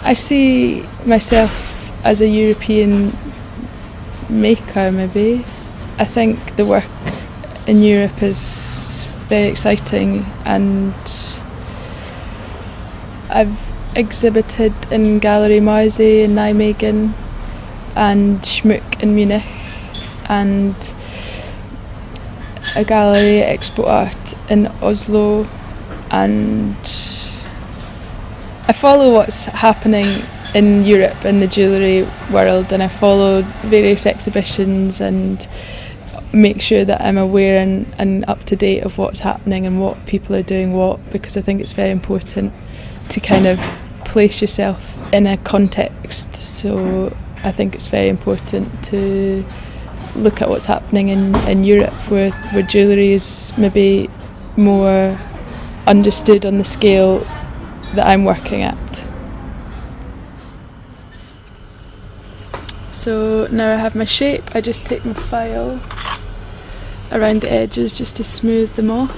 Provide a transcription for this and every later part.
I see myself as a European maker, maybe. I think the work in Europe is very exciting, and I've exhibited in Gallery Marseille in Nijmegen and Schmuck in Munich and a gallery at Expo Art in Oslo, and I follow what's happening in Europe in the jewellery world, and I follow various exhibitions and make sure that I'm aware and up to date of what's happening and what people are doing what, because I think it's very important to kind of place yourself in a context. So I think it's very important to look at what's happening in Europe where jewellery is maybe more understood on the scale that I'm working at. So now I have my shape, I just take my file around the edges just to smooth them off.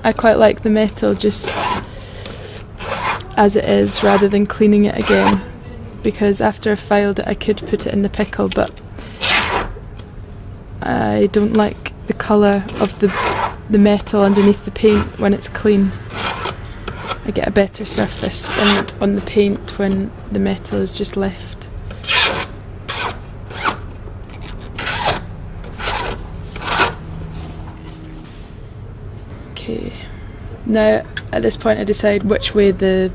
I quite like the metal just as it is rather than cleaning it again, because after I've filed it I could put it in the pickle, but I don't like the colour of the metal underneath the paint when it's clean. I get a better surface on the paint when the metal is just left. Okay, now at this point I decide which way the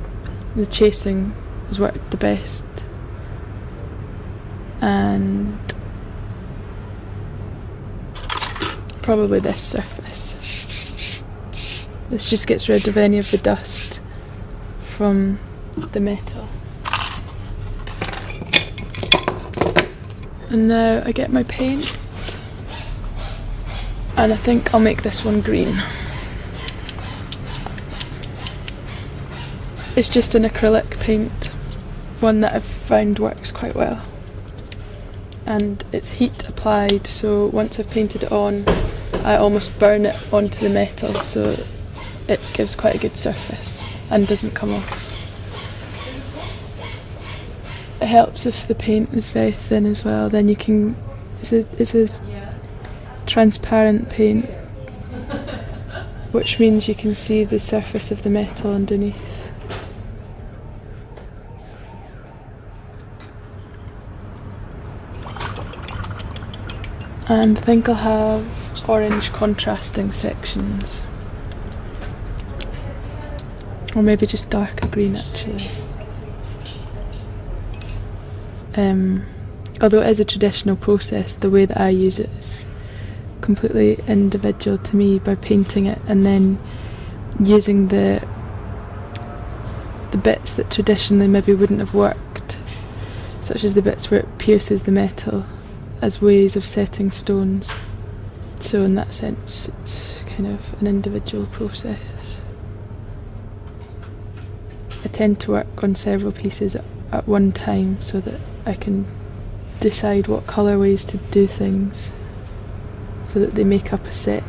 chasing has worked the best, and probably this surface. This just gets rid of any of the dust from the metal. And now I get my paint, and I think I'll make this one green. It's just an acrylic paint, one that I've found works quite well. And it's heat applied, so once I've painted it on, I almost burn it onto the metal, so it gives quite a good surface and doesn't come off. It helps if the paint is very thin as well, then you can, it's a transparent paint, which means you can see the surface of the metal underneath. And I think I'll have orange contrasting sections. Or maybe just darker green actually. Although it is a traditional process, the way that I use it is completely individual to me by painting it and then using the bits that traditionally maybe wouldn't have worked, such as the bits where it pierces the metal, as ways of setting stones. So in that sense it's kind of an individual process. I tend to work on several pieces at one time so that I can decide what colourways to do things so that they make up a set.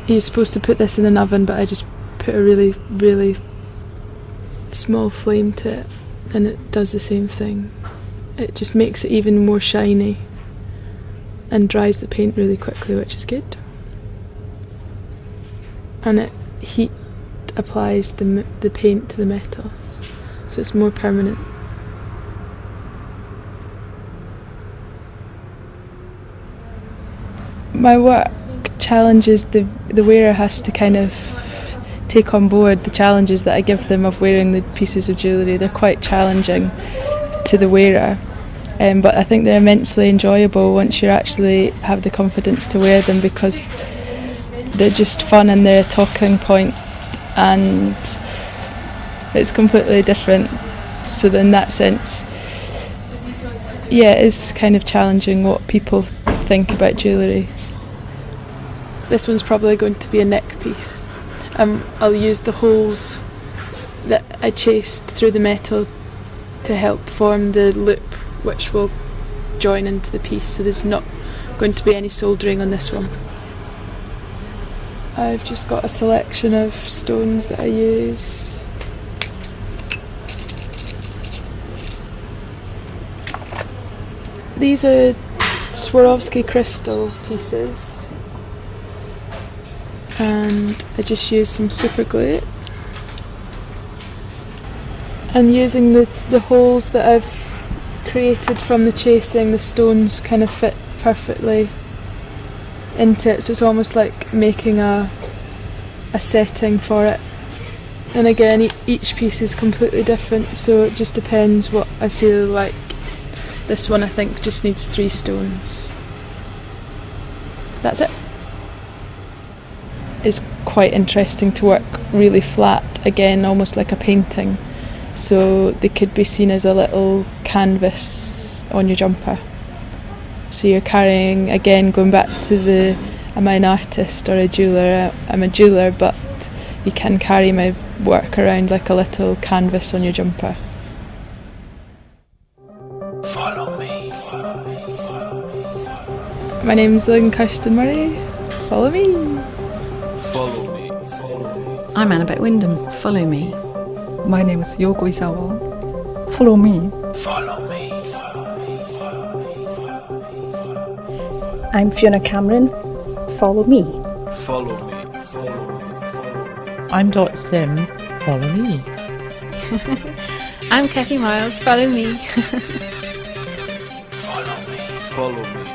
You're supposed to put this in an oven, but I just put a really, really small flame to it and it does the same thing. It just makes it even more shiny and dries the paint really quickly, which is good. And it heat applies the paint to the metal, so it's more permanent. My work challenges the wearer has to kind of take on board the challenges that I give them of wearing the pieces of jewellery. They're quite challenging to the wearer, but I think they're immensely enjoyable once you actually have the confidence to wear them, because they're just fun and they're a talking point and it's completely different. So in that sense, yeah, it is kind of challenging what people think about jewellery. This one's probably going to be a neck piece. I'll use the holes that I chased through the metal to help form the loop which will join into the piece, so there's not going to be any soldering on this one. I've just got a selection of stones that I use. These are Swarovski crystal pieces, and I just use some super glue. And using the holes that I've created from the chasing, the stones kind of fit perfectly into it, so it's almost like making a setting for it. And again, each piece is completely different, so it just depends what I feel like. This one I think just needs 3 stones. That's it. It's quite interesting to work really flat, again almost like a painting, so they could be seen as a little canvas on your jumper. So you're carrying, again going back to am I an artist or a jeweller? I'm a jeweller, but you can carry my work around like a little canvas on your jumper. Follow me, follow me, follow me, follow me. My name's Kirstin Murray. Follow me. Follow me, follow me. I'm Annabeth Wyndham. Follow me. My name is Yoko Isawa. Follow me. Follow me, follow me, follow me, follow me, follow me. I'm Fiona Cameron. Follow me. Follow me, follow me. I'm Dot Sim. Follow me. I'm Kathy Miles. Follow me. Follow me, follow me.